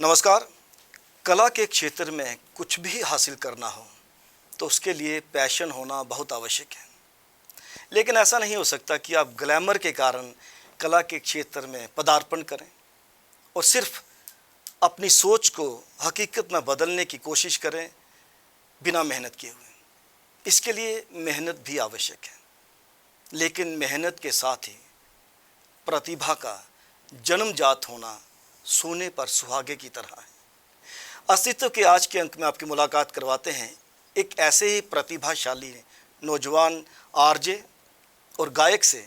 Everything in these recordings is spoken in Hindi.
नमस्कार। कला के क्षेत्र में कुछ भी हासिल करना हो तो उसके लिए पैशन होना बहुत आवश्यक है। लेकिन ऐसा नहीं हो सकता कि आप ग्लैमर के कारण कला के क्षेत्र में पदार्पण करें और सिर्फ अपनी सोच को हकीकत में बदलने की कोशिश करें बिना मेहनत किए हुए। इसके लिए मेहनत भी आवश्यक है, लेकिन मेहनत के साथ ही प्रतिभा का जन्मजात होना सोने पर सुहागे की तरह है। अस्तित्व के आज के अंक में आपकी मुलाकात करवाते हैं एक ऐसे ही प्रतिभाशाली नौजवान आरजे और गायक से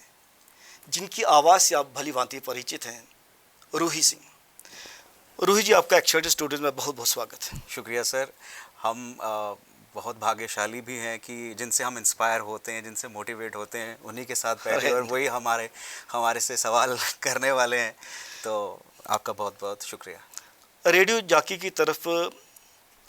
जिनकी आवाज़ से आप भली भांति परिचित हैं, रूही सिंह। रूही जी, आपका एक्सर्ट स्टूडियो में बहुत बहुत स्वागत है। शुक्रिया सर। हम बहुत भाग्यशाली भी हैं कि जिनसे हम इंस्पायर होते हैं, जिनसे मोटिवेट होते हैं, उन्हीं के साथ बैठे और वही हमारे से सवाल करने वाले हैं। तो आपका बहुत बहुत शुक्रिया। रेडियो जॉकी की तरफ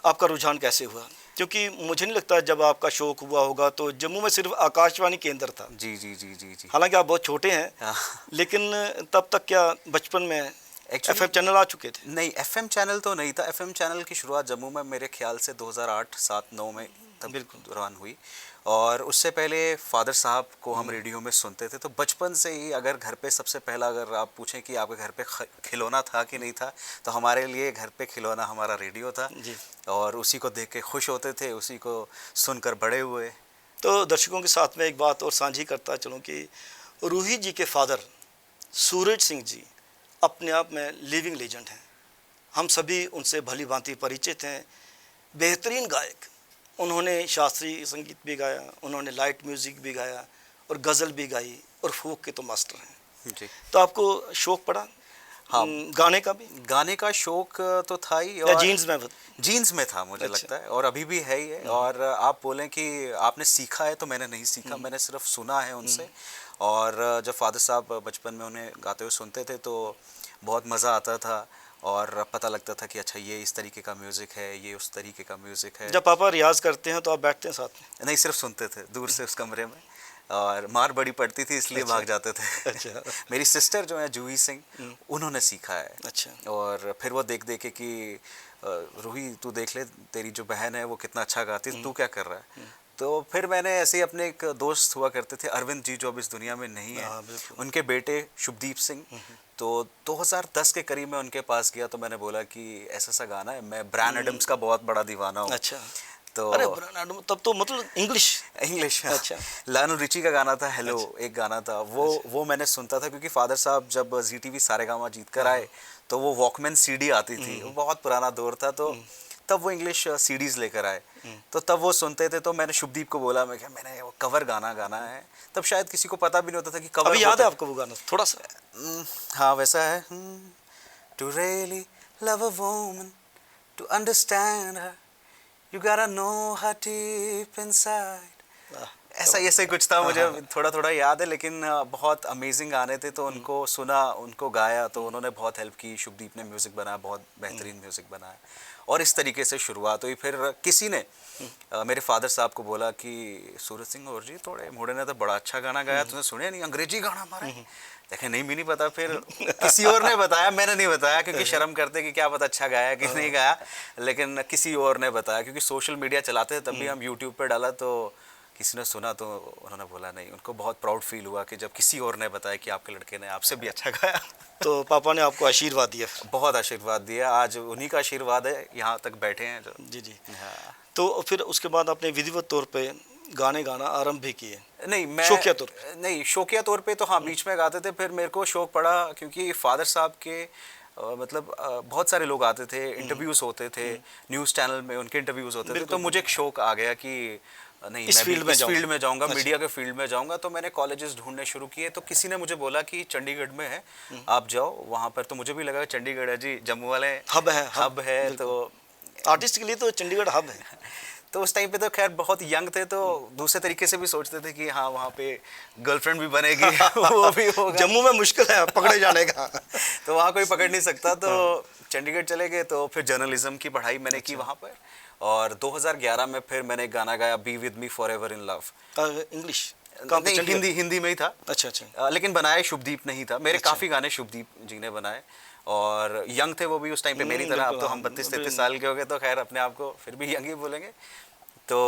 आपका रुझान कैसे हुआ? क्योंकि मुझे नहीं लगता जब आपका शौक हुआ होगा तो जम्मू में सिर्फ आकाशवाणी केंद्र था। जी जी जी जी जी। हालांकि आप बहुत छोटे हैं, लेकिन तब तक क्या बचपन में एफएम चैनल आ चुके थे? नहीं, एफएम चैनल तो नहीं था। एफएम चैनल की शुरुआत जम्मू में मेरे ख्याल से 2008, 7, 9 में तब बिल्कुल दौरान हुई। और उससे पहले फादर साहब को हम रेडियो में सुनते थे। तो बचपन से ही अगर घर पे सबसे पहला अगर आप पूछें कि आपके घर पे खिलौना था कि नहीं था, तो हमारे लिए घर पे खिलौना हमारा रेडियो था जी। और उसी को देख के खुश होते थे, उसी को सुनकर बड़े हुए। तो दर्शकों के साथ में एक बात और साझी करता चलूँ कि रूही जी के फादर सूरज सिंह जी अपने आप में लिविंग लेजेंड हैं। हम सभी उनसे भली भांति परिचित हैं। बेहतरीन गायक, उन्होंने शास्त्रीय संगीत भी गाया, उन्होंने लाइट म्यूज़िक भी गाया और गज़ल भी गाई और फोक के तो मास्टर हैं जी। तो आपको शौक़ पड़ा? हाँ, गाने का भी? गाने का शौक़ तो था ही। और जीन्स में था मुझे लगता है, और अभी भी है ही है। और आप बोलें कि आपने सीखा है तो मैंने नहीं सीखा, मैंने सिर्फ सुना है उनसे। और जब फादर साहब बचपन में उन्हें गाते हुए सुनते थे तो बहुत मज़ा आता था और पता लगता था कि अच्छा ये इस तरीके का म्यूज़िक है, ये उस तरीके का म्यूज़िक है। जब पापा रियाज़ करते हैं तो आप बैठते हैं साथ में? नहीं, सिर्फ सुनते थे दूर से उस कमरे में, और मार बड़ी पड़ती थी इसलिए भाग जाते थे। अच्छा। मेरी सिस्टर जो है जूही सिंह, उन्होंने सीखा है। अच्छा। और फिर वो देख देख के कि रूही तू देख ले, तेरी जो बहन है वो कितना अच्छा गाती है, तू क्या कर रहा है? तो फिर मैंने ऐसे ही अपने एक दोस्त हुआ करते थे अरविंद जी, जो अब इस दुनिया में नहीं है, उनके बेटे शुभदीप सिंह। तो 2010 के करीब मैं उनके पास गया तो मैंने बोला कि ऐसा सा गाना है, मैं ब्रायन एडम्स का बहुत बड़ा दीवाना हूँ। अच्छा। तो अरे ब्रायन एडम्स, तब तो मतलब इंग्लिश। अच्छा। लानू रिची का गाना था हेलो। अच्छा। एक गाना था वो मैंने सुनता था क्योंकि फादर साहब जब ZTV सारेगामा जीत कर आए तो वो वॉकमैन CD आती थी, वो बहुत पुराना दौर था। तो तब वो इंग्लिश CDs लेकर आए तो तब वो सुनते थे। तो मैंने शुभदीप को बोला, मैंने वो कवर गाना गाना है। तब शायद किसी को पता भी नहीं होता था कि कवर। अभी याद है आपको वो गाना थोड़ा सा? हाँ, वैसा है। To really love a woman, to understand her, you gotta know her deep inside. ऐसा ही कुछ था, मुझे थोड़ा थोड़ा याद है, लेकिन बहुत अमेजिंग गाने थे। तो उनको सुना, उनको गाया, तो उन्होंने बहुत हेल्प की। शुभदीप ने म्यूज़िक बनाया, बहुत बेहतरीन म्यूज़िक बनाया, और इस तरीके से शुरुआत हुई। फिर किसी ने मेरे फादर साहब को बोला कि सूरज सिंह और जी थोड़े मोड़े ने तो बड़ा अच्छा गाना गाया, तुमने सुने नहीं अंग्रेजी गाना हमारा? देखे नहीं, भी नहीं पता। फिर किसी और ने बताया, मैंने नहीं बताया क्योंकि शर्म करते कि क्या पता अच्छा गाया कि नहीं गाया, लेकिन किसी और ने बताया क्योंकि सोशल मीडिया चलाते थे तब भी। हम यूट्यूब पे डाला तो किसी ने सुना तो उन्होंने बोला नहीं, उनको बहुत प्राउड फील हुआ कि जब किसी और ने बताया कि आपके लड़के ने आपसे भी अच्छा गाया। तो पापा ने आपको आशीर्वाद दिया? बहुत आशीर्वाद दिया, आज उन्हीं का आशीर्वाद है यहाँ तक बैठे हैं जो। जी जी। हाँ। तो फिर उसके बाद आपने विधिवत तौर पे गाने गाना आरंभ भी किए? नहीं, मैं शौकिया तौर पे तो हाँ बीच में गाते थे। फिर मेरे को शौक पड़ा क्योंकि फादर साहब के मतलब बहुत सारे लोग आते थे, इंटरव्यूज़ होते थे, न्यूज़ चैनल में उनके इंटरव्यूज़ होते थे। तो मुझे एक शौक आ गया कि नहीं, इस फील्ड में जाऊंगा। अच्छा। मीडिया के फील्ड में जाऊंगा। तो मैंने कॉलेजेस ढूंढने शुरू किए। तो किसी ने मुझे बोला कि चंडीगढ़ में है, आप जाओ वहाँ पर। तो मुझे भी लगा चंडीगढ़ है जी, जम्मू वाले हब है। तो आर्टिस्ट के लिए तो चंडीगढ़ हब है। तो उस टाइम पे तो खैर बहुत यंग थे, तो दूसरे तरीके से भी सोचते थे कि हाँ वहाँ पे गर्लफ्रेंड भी बनेगी। वो भी होगा। जम्मू में मुश्किल है पकड़े जाने का। तो वहाँ कोई पकड़ नहीं सकता। तो चंडीगढ़ चले गए। तो फिर जर्नलिज्म की पढ़ाई मैंने की वहाँ पर। और 2011 में फिर मैंने गाना गाया be with me for ever in love. English? नहीं, हिंदी में ही था। अच्छा अच्छा। लेकिन बनाया शुभदीप नहीं था। मेरे काफ़ी गाने शुभदीप जी ने बनाए। और यंग थे वो भी उस टाइम पे मेरी तरह। अब तो हम बिल्कुल, 32-33 साल के हो गए, तो खैर अपने आप को फिर भी यंग ही बोलेंगे। तो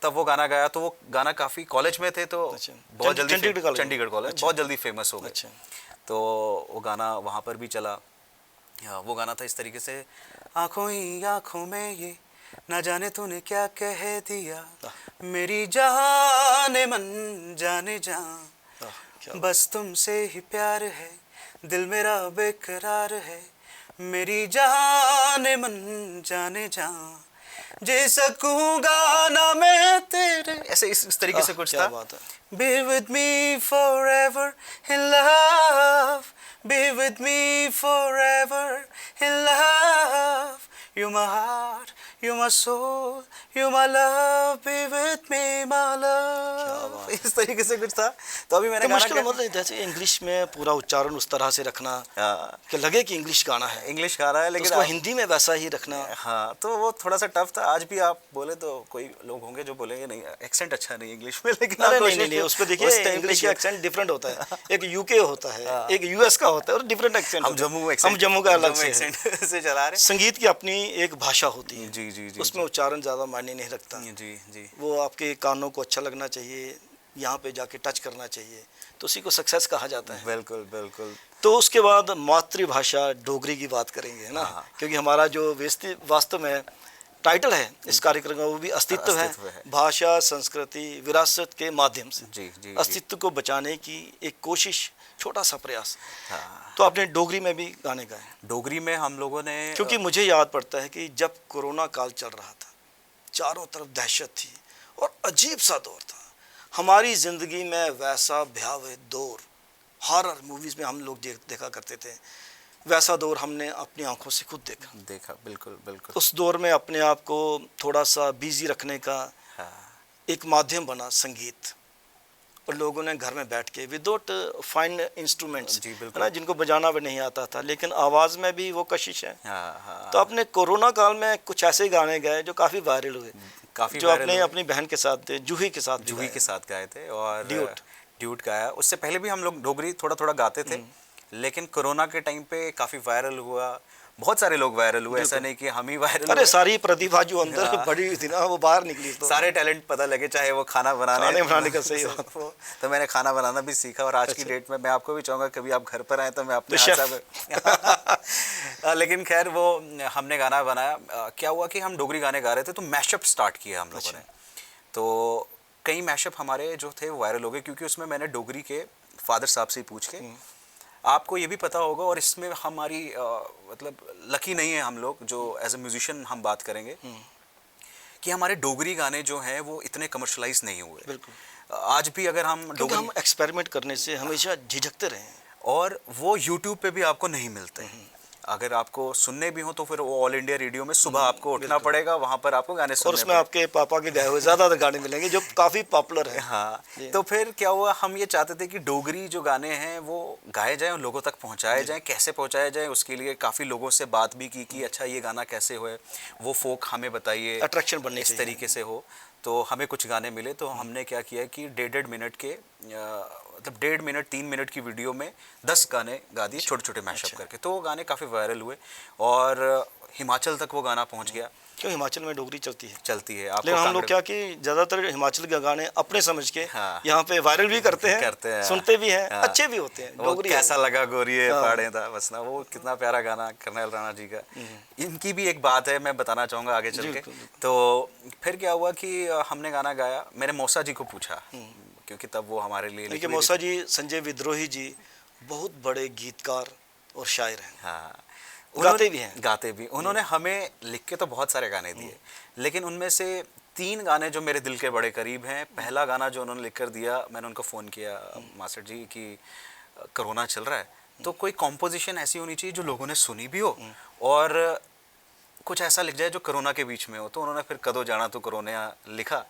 तब वो गाना गाया, तो वो गाना काफ़ी, कॉलेज में थे तो अच्छा, बहुत जल्दी चंडीगढ़ कॉलेज अच्छा, बहुत जल्दी फेमस हो गए। अच्छा, तो वो गाना वहाँ पर भी चला। वो गाना था इस तरीके से, आँखों ही आँखों में ये ना जाने तूने क्या कह दिया, मेरी जाने मन जाने जा, क्या बस तुमसे ही प्यार है, दिल मेरा बेकरार है, मेरी जाने मन जाने जा, जी सकूंगा ना मैं तेरे, ऐसे इस तरीके से कुछ क्या था। बात है। Be with me forever in love, be with me forever in love, you're my heart, you're my soul, you're my love, be with me my love। बात इस तरीके से कुछ था। तो अभी मैंने तो गाना मुश्किल मतलब जैसे इंग्लिश में पूरा उच्चारण उस तरह से रखना कि लगे कि इंग्लिश गाना है, इंग्लिश गा रहा है तो लेकिन उसको हिंदी में वैसा ही रखना। हाँ, तो वो थोड़ा सा टफ था। आज भी आप बोले तो कोई लोग होंगे जो बोलेंगे नहीं एक्सेंट अच्छा नहीं इंग्लिश में, लेकिन आप अरे नहीं कोशिश नहीं नहीं, उस पे देखिए उस टाइम पे इंग्लिश का किया। एक्सेंट डिफरेंट होता है, एक यूके होता है, एक यूएस का होता है, और डिफरेंट एक्सेंट हम होता है। जम्मू हम जम्मू का अलग से है। एक्सेंट से चला रहे। संगीत की अपनी एक भाषा होती है, जी जी जी उसमें उच्चारण ज़्यादा मायने नहीं रखता। जी जी वो आपके कानों को अच्छा लगना चाहिए, यहाँ पे जाके टच करना चाहिए, तो उसी को सक्सेस कहा जाता है। बिल्कुल बिल्कुल। तो उसके बाद मातृभाषा डोगरी की बात करेंगे, है ना, हाँ। क्योंकि हमारा जो वास्तव में टाइटल है इस कार्यक्रम का वो भी अस्तित्व है, भाषा संस्कृति विरासत के माध्यम से जी जी अस्तित्व को बचाने की एक कोशिश, छोटा सा प्रयास। हाँ। तो आपने डोगरी में भी गाने गाए, डोगरी में हम लोगों ने, क्योंकि मुझे याद पड़ता है कि जब कोरोना काल चल रहा था, चारों तरफ दहशत थी और अजीब सा दौर था हमारी ज़िंदगी में, वैसा भयावह दौर हॉरर मूवीज़ में हम लोग देखा करते थे, वैसा दौर हमने अपनी आंखों से खुद देखा। बिल्कुल बिल्कुल। उस दौर में अपने आप को थोड़ा सा बिजी रखने का हाँ। एक माध्यम बना संगीत, और लोगों ने घर में बैठ के विदाउट फाइन इंस्ट्रूमेंट्स, जी है बिल्कुल। ना, जिनको बजाना भी नहीं आता था, लेकिन आवाज़ में भी वो कशिश है। हाँ हाँ। तो आपने कोरोना काल में कुछ ऐसे गाने गाए जो काफ़ी वायरल हुए, काफ़ी जो आपने अपनी बहन के साथ, जूही के साथ गाए थे, और ड्यूट गाया। उससे पहले भी हम लोग डोगरी थोड़ा थोड़ा गाते थे, लेकिन कोरोना के टाइम पे काफ़ी वायरल हुआ, बहुत सारे लोग वायरल हुए, ऐसा नहीं कि हम ही वायरल। अरे सारी प्रतिभा जो अंदर बड़ी हुई थी ना, वो बाहर निकली। तो सारे टैलेंट पता लगे, चाहे वो खाना बनाने का सही हो। तो मैंने खाना बनाना भी सीखा, और आज की डेट में मैं आपको भी चाहूँगा कभी आप घर पर आए तो मैं अपने तो हाथ से लेकिन खैर वो हमने गाना बनाया। क्या हुआ कि हम डोगरी गाने गा रहे थे तो मैशअप स्टार्ट किया हम लोगों ने। तो कई मैशअप हमारे जो थे वो वायरल हो गए, क्योंकि उसमें मैंने डोगरी के फादर साहब से पूछ के, आपको ये भी पता होगा, और इसमें हमारी मतलब लकी नहीं है हम लोग जो एज ए म्यूजिशियन हम बात करेंगे कि हमारे डोगरी गाने जो हैं वो इतने कमर्शलाइज नहीं हुए। बिल्कुल। आज भी अगर हम क्योंकि हम एक्सपेरिमेंट करने से हमेशा झिझकते रहे हैं, और वो यूट्यूब पे भी आपको नहीं मिलते हैं। अगर आपको सुनने भी हो तो फिर वो ऑल इंडिया रेडियो में सुबह आपको उठना पड़ेगा, वहाँ पर आपको गाने सुनने, और उसमें आपके पापा के गाए हुए ज़्यादातर गाने मिलेंगे जो काफ़ी पॉपुलर है। हाँ। तो फिर क्या हुआ, हम ये चाहते थे कि डोगरी जो गाने हैं वो गाए जाएं और लोगों तक पहुँचाए जाएं। कैसे पहुँचाए जाएं, उसके लिए काफ़ी लोगों से बात भी की कि अच्छा ये गाना कैसे हुए, वो फोक हमें बताइए, अट्रैक्शन बनने इस तरीके से हो। तो हमें कुछ गाने मिले, तो हमने क्या किया कि 1.5 मिनट के मतलब 1.5 मिनट 3 मिनट की वीडियो में 10 गाने गा दिए, छोटे छोटे मैशअप करके। तो वो गाने काफ़ी वायरल हुए और हिमाचल तक वो गाना पहुंच गया। क्यों, हिमाचल में डोगरी चलती है आपको, लेकिन हम लोग क्या कि ज़्यादातर हिमाचल के गाने अपने समझ के हाँ। यहाँ पे वायरल भी करते हैं, सुनते भी हैं, हाँ। अच्छे भी होते हैं। डोगरी कैसा लगा गोरिये पाड़े था बस ना, वो कितना प्यारा गाना कर्नल राणा जी का। इनकी भी एक बात है, मैं बताना चाहूँगा आगे चल के। तो फिर क्या हुआ कि हमने गाना गाया, मैंने मौसा जी को पूछा, क्योंकि तब वो हमारे लिए, देखिए मौसा जी, संजय विद्रोही जी बहुत बड़े गीतकार और शायर हैं। हाँ, गाते भी। उन्होंने हमें लिख के तो बहुत सारे गाने दिए, लेकिन उनमें से 3 गाने जो मेरे दिल के बड़े करीब हैं। पहला गाना जो उन्होंने लिख कर दिया, मैंने उनको फ़ोन किया, मास्टर जी कि कोरोना चल रहा है, तो कोई कॉम्पोजिशन ऐसी होनी चाहिए जो लोगों ने सुनी भी हो और कुछ ऐसा लिख जाए जो कोरोना के बीच में हो। तो उन्होंने फिर कदो जाना तो कोरोना लिखा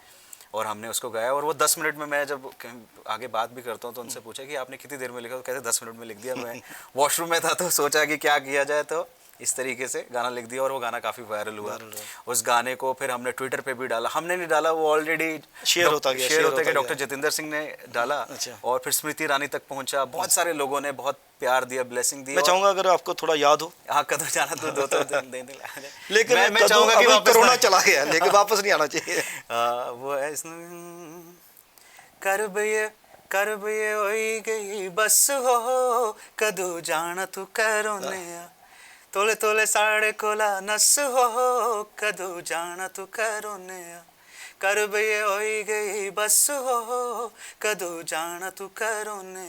और हमने उसको गाया। और वो 10 मिनट में, मैं जब आगे बात भी करता हूँ तो उनसे पूछा कि आपने कितनी देर में लिखा, तो कहते 10 मिनट में लिख दिया। मैं वॉशरूम में था तो सोचा कि क्या किया जाए, तो इस तरीके से गाना लिख दिया और वो गाना काफ़ी वायरल हुआ। उस गाने को फिर हमने ट्विटर पे भी डाला, हमने नहीं डाला, वो ऑलरेडी शेयर होता गया डॉक्टर जितेंद्र सिंह ने डाला। अच्छा। और फिर स्मृति ईरानी तक पहुंचा, बहुत सारे लोगों ने बहुत प्यार दिया, ब्लेसिंग दी। मैं चाहूंगा अगर आपको थोड़ा याद हो। हाँ, कदू जाना तो दो तो दे दे लेकिन मैं चाहूंगा कि वापस कोरोना चला गया, लेकिन वापस नहीं आना चाहिए। वो है कर बये होई गई बस हो, कदू जाना तू करोने, तोले तोले साढ़े कोला नस हो, कदू जाना तू करोने, कर बये होई गई बस हो, कदू जाना तू करोने।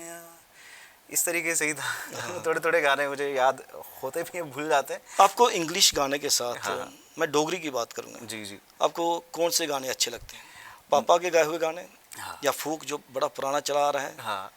इस तरीके से ही था। थोड़े थोड़े गाने मुझे याद होते भी हैं, भूल जाते हैं। आपको इंग्लिश गाने के साथ, हाँ। मैं डोगरी की बात करूँगा। जी जी। आपको कौन से गाने अच्छे लगते हैं? पापा के गाए हुए गाने, हाँ। या फोक जो बड़ा पुराना चला आ रहा है? हाँ,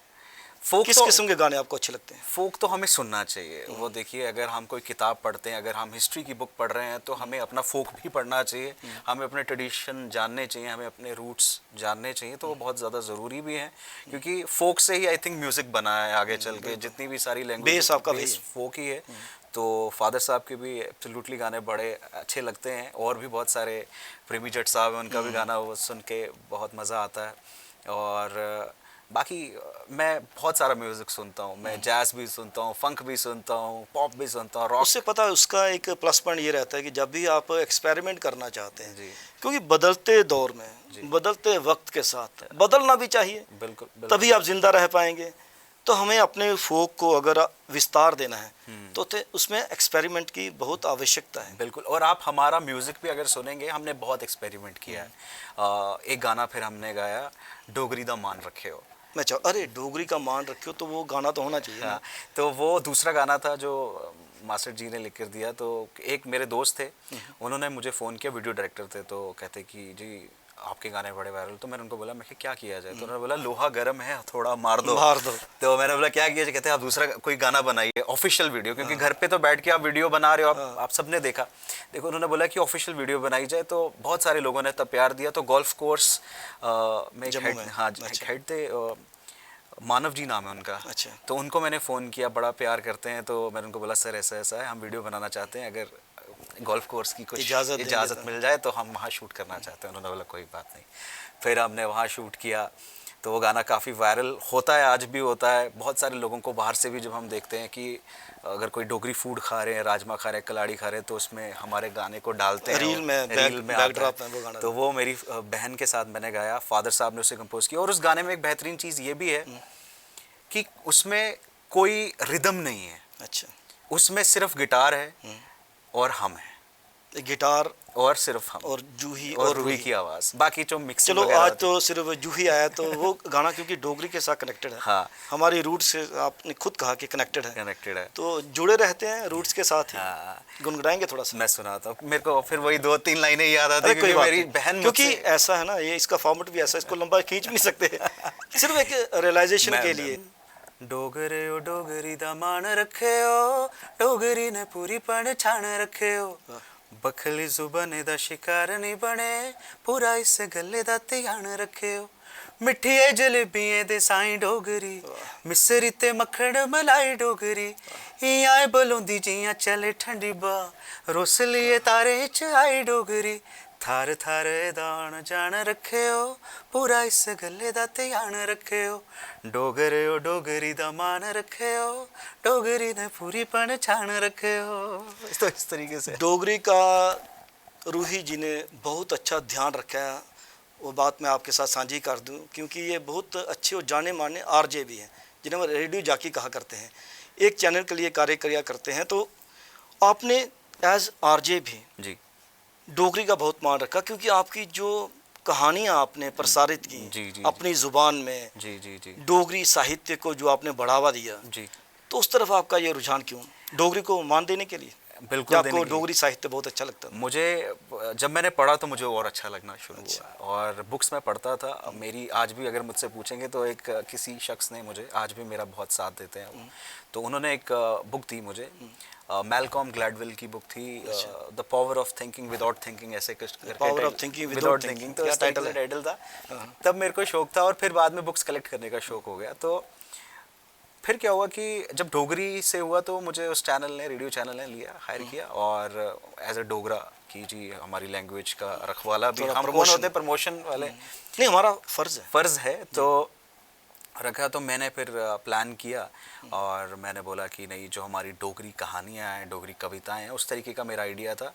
फोक किस किस्म के गाने आपको अच्छे लगते हैं? फोक तो हमें सुनना चाहिए। वो देखिए, अगर हम कोई किताब पढ़ते हैं, अगर हम हिस्ट्री की बुक पढ़ रहे हैं, तो हमें अपना फोक भी पढ़ना चाहिए, हमें अपने ट्रेडिशन जानने चाहिए, हमें अपने रूट्स जानने चाहिए। तो वो बहुत ज़्यादा ज़रूरी भी है, क्योंकि फोक से ही आई थिंक म्यूज़िक बना है आगे चल के। जितनी भी सारी लैंग्वेज, बेस आपका भी फोक ही है। तो फादर साहब के भी एब्सोल्युटली गाने बड़े अच्छे लगते हैं, और भी बहुत सारे, प्रेमी जट साहब हैं, उनका भी गाना वो सुन के बहुत मज़ा आता है। और बाकी मैं बहुत सारा म्यूज़िक सुनता हूँ, मैं जैज़ भी सुनता हूँ, फंक भी सुनता हूँ, पॉप भी सुनता हूँ, रॉक। उससे पता है, उसका एक प्लस पॉइंट ये रहता है कि जब भी आप एक्सपेरिमेंट करना चाहते हैं, जी। क्योंकि बदलते दौर में, बदलते वक्त के साथ बदलना भी चाहिए, बिल्कुल, तभी आप जिंदा रह पाएंगे। तो हमें अपने फोक को अगर विस्तार देना है, तो उसमें एक्सपेरिमेंट की बहुत आवश्यकता है। बिल्कुल। और आप हमारा म्यूज़िक भी अगर सुनेंगे, हमने बहुत एक्सपेरिमेंट किया है। एक गाना फिर हमने गाया, डोगरी दा मान रखे हो। मैं चाह, अरे डोगरी का मान रखियो, तो वो गाना तो होना चाहिए। हाँ, तो वो दूसरा गाना था जो मास्टर जी ने लिख कर दिया। तो एक मेरे दोस्त थे, उन्होंने मुझे फ़ोन किया, वीडियो डायरेक्टर थे, तो कहते कि जी आपके गाने बड़े वायरल। तो मैंने उनको बोला, मैं क्या किया जाए? तो उन्होंने बोला, लोहा गर्म है, थोड़ा मार दो। तो मैंने बोला क्या किया जाए? कहते हैं आप दूसरा कोई गाना बनाइए, ऑफिशियल वीडियो, क्योंकि घर पे तो बैठ के आप वीडियो बना रहे हो, आप सबने देखा। देखो, उन्होंने बोला कि ऑफिशियल वीडियो बनाई जाए। तो बहुत सारे लोगों ने तब प्यार दिया। तो गोल्फ कोर्स में हेड थे, मानव जी नाम है उनका। अच्छा। तो उनको मैंने फ़ोन किया, बड़ा प्यार करते हैं। तो मैंने उनको बोला, सर ऐसा ऐसा है, हम वीडियो बनाना चाहते हैं, अगर गोल्फ कोर्स की कुछ इजाज़त मिल जाए तो हम वहाँ शूट करना चाहते हैं। उन्होंने बोला कोई बात नहीं। फिर हमने वहाँ शूट किया। तो वो गाना काफ़ी वायरल होता है, आज भी होता है। बहुत सारे लोगों को बाहर से भी जब हम देखते हैं कि अगर कोई डोगरी फूड खा रहे हैं, राजमा खा रहे हैं, कलाड़ी खा रहे हैं, तो उसमें हमारे गाने को डालते हैं, रील में बैकड्रॉप है वो गाना। तो वो मेरी बहन के साथ मैंने गाया, फादर साहब ने उसे कंपोज किया। और उस गाने में एक बेहतरीन चीज़ ये भी है कि उसमें कोई रिदम नहीं है। अच्छा। उसमें सिर्फ गिटार है और हम हैं, गिटार और सिर्फ हम, और जूही और रूही की आवाज़, बाकी जो मिक्स। चलो आज तो सिर्फ जूही आया, तो वो गाना क्योंकि डोगरी के साथ कनेक्टेड है। हाँ, हमारी रूट्स से आपने खुद कहा कि कनेक्टेड है, तो जुड़े रहते हैं रूट्स के साथ ही। हाँ, गुनगुनाएंगे थोड़ा सा? मैं सुनाता हूँ, मेरे को फिर वही 2-3 लाइनें याद आती है, क्योंकि मेरी बहन, क्योंकि ऐसा है ना, ये इसका फॉर्मेट भी ऐसा है, इसको लंबा खींच भी नहीं सकते, सिर्फ एक रियलाइजेशन के लिए। डोगरे ओ डोगरी दा मान रखे हो, डोगरी ने पूरी पहचान रखे हो, बखली जुबान दा शिकार नहीं बने, पूरा इस गले दा ध्यान रखे हो। मिठिए जलेबियां दे साईं डोगरी, मिसरी ते मक्खन मलाई डोगरी, आए बलोंदी जियां चले ठंडी बा, रोस लिए तारे च आई डोगरी, थार थार दान जान रखे हो, पूरा इस गले दा ध्यान रखे हो, डोगरे ओ डोगरी दा मान रखे हो, डोगरी ने पूरी पहचान रखे हो। तो इस तरीके से डोगरी का रूही जी ने बहुत अच्छा ध्यान रखा है। वो बात मैं आपके साथ साझी कर दूं, क्योंकि ये बहुत अच्छे और जाने माने आरजे भी हैं, जिन्हें हम रेडियो जाकी कहा करते हैं, एक चैनल के लिए कार्य किया करते हैं। तो आपने एज आरजे भी जी डोगरी का बहुत मान रखा, क्योंकि आपकी जो कहानियाँ आपने प्रसारित की जी, अपनी ज़ुबान में, जी डोगरी साहित्य को जो आपने बढ़ावा दिया जी, तो उस तरफ आपका ये रुझान क्यों, डोगरी को मान देने के लिए? बिल्कुल। आपको डोगरी साहित्य बहुत अच्छा लगता था? मुझे जब मैंने पढ़ा तो मुझे और अच्छा लगना शुरू हुआ, और बुक्स में पढ़ता था। मेरी आज भी अगर मुझसे पूछेंगे तो एक किसी शख्स ने मुझे, आज भी मेरा बहुत साथ देते हैं, तो उन्होंने एक बुक दी मुझे, मैलकॉम ग्लैडवेल की बुक थी, the power of thinking without thinking, ऐसे कुछ करके, power of thinking without thinking, तो टाइटल था। तब मेरे को शौक था, और फिर बाद में बुक्स कलेक्ट करने का शौक हो गया। तो फिर क्या हुआ कि जब डोगरी से हुआ तो मुझे उस चैनल ने, रेडियो चैनल ने लिया, हायर किया, और एज अ डोगरा कि जी हमारी लैंग्वेज का रखवाला भी, थोड़ा हम कौन promotion। होते हैं प्रमोशन वाले, नहीं, हमारा फर्ज है। फ़र्ज़ है, तो रखा। तो मैंने फिर प्लान किया और मैंने बोला कि नहीं, जो हमारी डोगरी कहानियाँ हैं, डोगरी कविताएं हैं, उस तरीके का मेरा आइडिया था।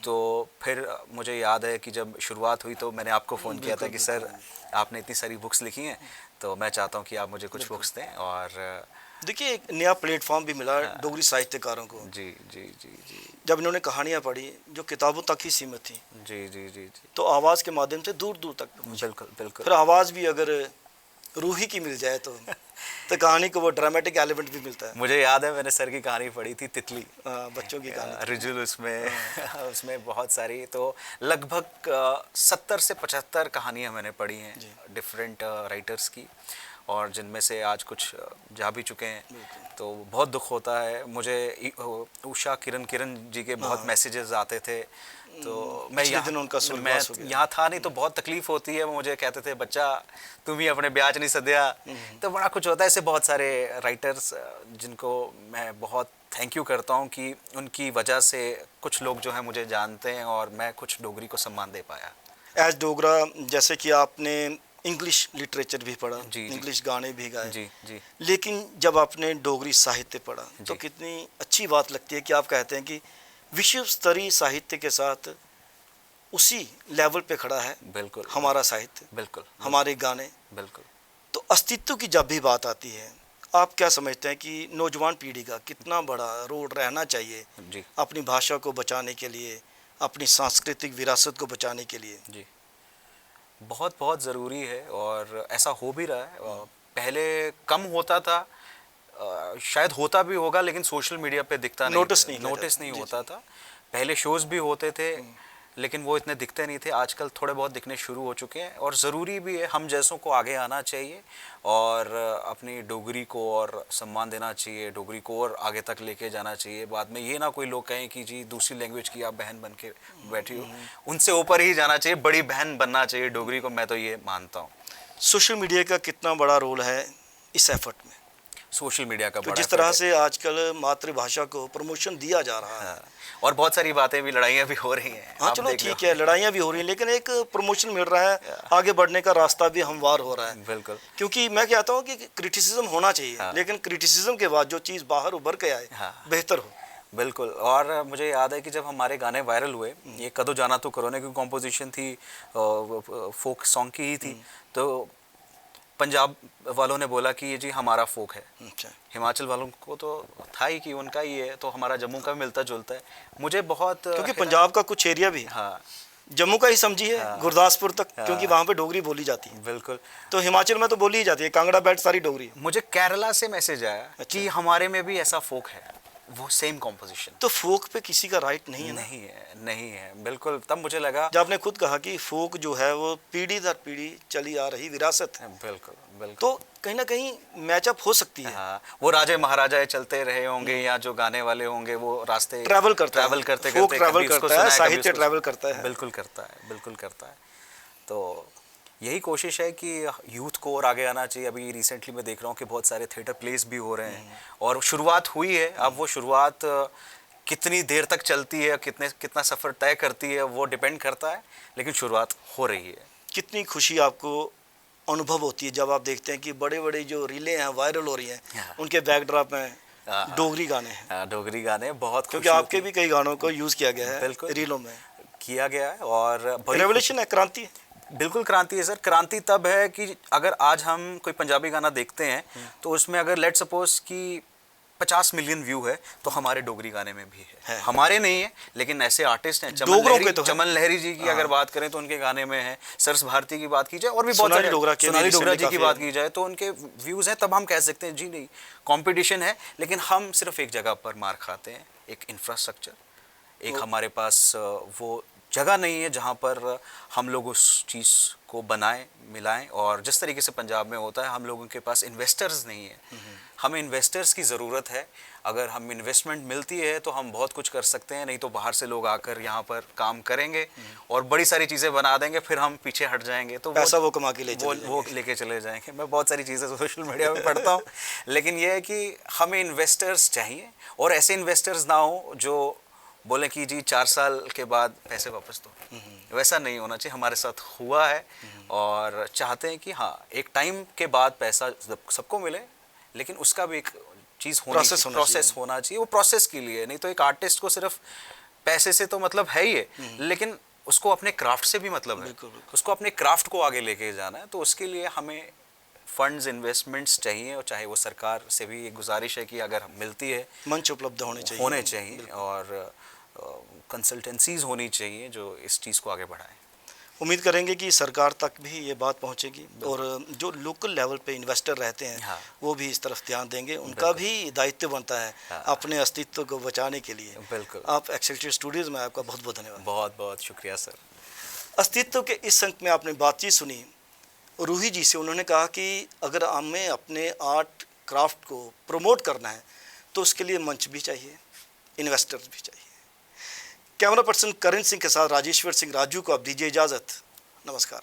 तो फिर मुझे याद है कि जब शुरुआत हुई तो मैंने आपको फ़ोन किया था कि सर आपने इतनी सारी बुक्स लिखी हैं, तो मैं चाहता हूँ कि आप मुझे कुछ बुक्स दें। और देखिए, एक नया प्लेटफॉर्म भी मिला डोगरी साहित्यकारों को। जी जी जी जी जब इन्होंने कहानियाँ पढ़ी जो किताबों तक ही सीमित थी, जी जी जी जी तो आवाज़ के माध्यम से दूर दूर तक पहुंची। बिल्कुल बिल्कुल। फिर आवाज़ भी अगर रूही की मिल जाए तो कहानी को वो ड्रामेटिक एलिमेंट भी मिलता है। मुझे याद है मैंने सर की कहानी पढ़ी थी, तितली, बच्चों की कहानी। रिजुल उसमें उसमें बहुत सारी, तो लगभग 70 से 75 कहानियाँ मैंने पढ़ी हैं डिफरेंट राइटर्स की, और जिनमें से आज कुछ जा भी चुके हैं। तो बहुत दुख होता है मुझे। उषा किरण जी के बहुत मैसेजेस आते थे, तो मैं दिन उनका स्वर्गवास हो गया। यहाँ था नहीं, तो बहुत तकलीफ होती है। मुझे कहते थे बच्चा तुम ही अपने ब्याज नहीं सद्या, तो बड़ा कुछ होता है। ऐसे बहुत सारे राइटर्स जिनको मैं बहुत थैंक यू करता हूँ कि उनकी वजह से कुछ लोग जो है मुझे जानते हैं और मैं कुछ डोगरी को सम्मान दे पाया। एज डोगरा, जैसे कि आपने इंग्लिश लिटरेचर भी पढ़ा, इंग्लिश गाने भी गाए, जी जी, लेकिन जब आपने डोगरी साहित्य पढ़ा तो कितनी अच्छी बात लगती है कि आप कहते हैं कि विश्व स्तरीय साहित्य के साथ उसी लेवल पे खड़ा है। बिल्कुल हमारा साहित्य, बिल्कुल, हमारे गाने। बिल्कुल। तो अस्तित्व की जब भी बात आती है, आप क्या समझते हैं कि नौजवान पीढ़ी का कितना बड़ा रोल रहना चाहिए जी अपनी भाषा को बचाने के लिए, अपनी सांस्कृतिक विरासत को बचाने के लिए? जी, बहुत बहुत ज़रूरी है, और ऐसा हो भी रहा है। पहले कम होता था, शायद होता भी होगा, लेकिन सोशल मीडिया पे दिखता नहीं, नोटिस नहीं होता था। पहले शोज़ भी होते थे, लेकिन वो इतने दिखते नहीं थे। आजकल थोड़े बहुत दिखने शुरू हो चुके हैं, और ज़रूरी भी है। हम जैसों को आगे आना चाहिए और अपनी डोगरी को और सम्मान देना चाहिए, डोगरी को और आगे तक लेके जाना चाहिए। बाद में ये ना कोई लोग कहें कि जी दूसरी लैंग्वेज की आप बहन बन के बैठी हो, उनसे ऊपर ही जाना चाहिए, बड़ी बहन बनना चाहिए डोगरी को, मैं तो ये मानता हूँ। सोशल मीडिया का कितना बड़ा रोल है इस एफर्ट में? सोशल मीडिया का तो बड़ा जिस तरह से आजकल मातृभाषा को प्रमोशन दिया जा रहा है, और बहुत सारी बातें भी, लड़ाइयाँ भी हो रही हैं। हाँ चलो ठीक है, लड़ाइयाँ भी हो रही हैं, लेकिन एक प्रमोशन मिल रहा है, आगे बढ़ने का रास्ता भी हमवार हो रहा है। बिल्कुल, क्योंकि मैं कहता हूँ कि क्रिटिसिज्म होना चाहिए, लेकिन क्रिटिसिज्म के बाद जो चीज़ बाहर उभर के आए बेहतर हो। बिल्कुल। और मुझे याद है कि जब हमारे गाने वायरल हुए, ये कदो जाना तो करोने की कॉम्पोजिशन थी, फोक सॉन्ग की ही थी, तो पंजाब वालों ने बोला कि ये जी हमारा फोक है। अच्छा। हिमाचल वालों को तो था ही कि उनका ही है, तो हमारा जम्मू का भी मिलता जुलता है। मुझे बहुत, क्योंकि पंजाब का कुछ एरिया भी जम्मू का ही समझिए, गुरदासपुर तक, क्योंकि वहाँ पे डोगरी बोली जाती है। बिल्कुल। तो हिमाचल में तो बोली ही जाती है, कांगड़ा बेल्ट सारी डोगरी है। मुझे केरला से मैसेज आया कि हमारे में भी ऐसा फोक है, वो सेम कॉम्पोजिशन। तो फोक पे किसी का राइट नहीं है ना? नहीं है बिल्कुल। तब मुझे लगा, जब आपने खुद कहा कि फोक जो है वो पीढ़ी दर पीढ़ी चली आ रही विरासत है, बिल्कुल बिल्कुल, तो कहीं ना कहीं मैचअप हो सकती है। वो राजे महाराजा चलते रहे होंगे, या जो गाने वाले होंगे वो रास्ते ट्रैवल करते करते ट्रैवल करता है, साहित्य ट्रैवल करता है। बिल्कुल करता है, बिल्कुल करता है। तो यही कोशिश है कि यूथ को और आगे आना चाहिए। अभी रिसेंटली मैं देख रहा हूँ कि बहुत सारे थिएटर प्लेस भी हो रहे हैं, और शुरुआत हुई है। अब वो शुरुआत कितनी देर तक चलती है, कितना सफ़र तय करती है, वो डिपेंड करता है, लेकिन शुरुआत हो रही है। कितनी खुशी आपको अनुभव होती है जब आप देखते हैं कि बड़े बड़े जो रीलें हैं वायरल हो रही हैं, उनके बैकड्रॉप में डोगरी गाने हैं? डोगरी गाने बहुत, क्योंकि आपके भी कई गानों को यूज़ किया गया है रीलों में, किया गया है, और रेवोल्यूशन है, क्रांति है। बिल्कुल क्रांति है सर। क्रांति तब है कि अगर आज हम कोई पंजाबी गाना देखते हैं, तो उसमें अगर लेट सपोज कि 50 मिलियन व्यू है, तो हमारे डोगरी गाने में भी है। हमारे नहीं है, लेकिन ऐसे आर्टिस्ट हैं, चमन लहरी जी की अगर बात करें तो उनके गाने में है। सरस भारती की बात की जाए, और भी बहुत सारे, सोनाली डोगरा जी की बात की जाए, तो उनके व्यूज़ हैं। तब हम कह सकते हैं जी नहीं, कंपटीशन है, लेकिन हम सिर्फ एक जगह पर मार खाते हैं, एक इंफ्रास्ट्रक्चर, एक हमारे पास वो जगह नहीं है जहाँ पर हम लोग उस चीज़ को बनाएं, मिलाएं। और जिस तरीके से पंजाब में होता है, हम लोगों के पास इन्वेस्टर्स नहीं है। हमें इन्वेस्टर्स की ज़रूरत है। अगर हम इन्वेस्टमेंट मिलती है तो हम बहुत कुछ कर सकते हैं, नहीं तो बाहर से लोग आकर यहाँ पर काम करेंगे और बड़ी सारी चीज़ें बना देंगे, फिर हम पीछे हट जाएंगे। तो पैसा वो कमा के वो लेके चले जाएंगे। मैं बहुत सारी चीज़ें सोशल मीडिया में पढ़ता हूँ, लेकिन ये है कि हमें इन्वेस्टर्स चाहिए, और ऐसे इन्वेस्टर्स ना हो जो बोले कि जी 4 साल के बाद पैसे वापस दो। वैसा नहीं होना चाहिए। हमारे साथ हुआ है और चाहते हैं कि हाँ, एक टाइम के बाद पैसा सबको मिले, लेकिन उसका भी एक चीज़ प्रोसेस होना चाहिए। वो प्रोसेस के लिए, नहीं तो एक आर्टिस्ट को सिर्फ पैसे से तो मतलब है ही है, लेकिन उसको अपने क्राफ्ट से भी मतलब है। उसको अपने क्राफ्ट को आगे लेके जाना है। तो उसके लिए हमें फंड्स, इन्वेस्टमेंट्स चाहिए, और चाहे वो सरकार से भी एक गुजारिश है कि अगर मिलती है, मंच उपलब्ध होने चाहिए और कंसल्टेंसीज होनी चाहिए जो इस चीज़ को आगे बढ़ाएं। उम्मीद करेंगे कि सरकार तक भी ये बात पहुंचेगी, और जो लोकल लेवल पे इन्वेस्टर रहते हैं, हाँ, वो भी इस तरफ ध्यान देंगे। उनका भी दायित्व बनता है हाँ, अपने अस्तित्व को बचाने के लिए। बिल्कुल। आप एक्सेलसियर स्टूडियोज़ में, आपका बहुत बहुत धन्यवाद। बहुत बहुत शुक्रिया सर। अस्तित्व के इस अंक में आपने बातचीत सुनी रूही जी से। उन्होंने कहा कि अगर हमें अपने आर्ट क्राफ्ट को प्रमोट करना है तो उसके लिए मंच भी चाहिए, इन्वेस्टर्स भी चाहिए। कैमरा पर्सन करण सिंह के साथ राजेश्वर सिंह राजू को आप दीजिए इजाज़त। नमस्कार।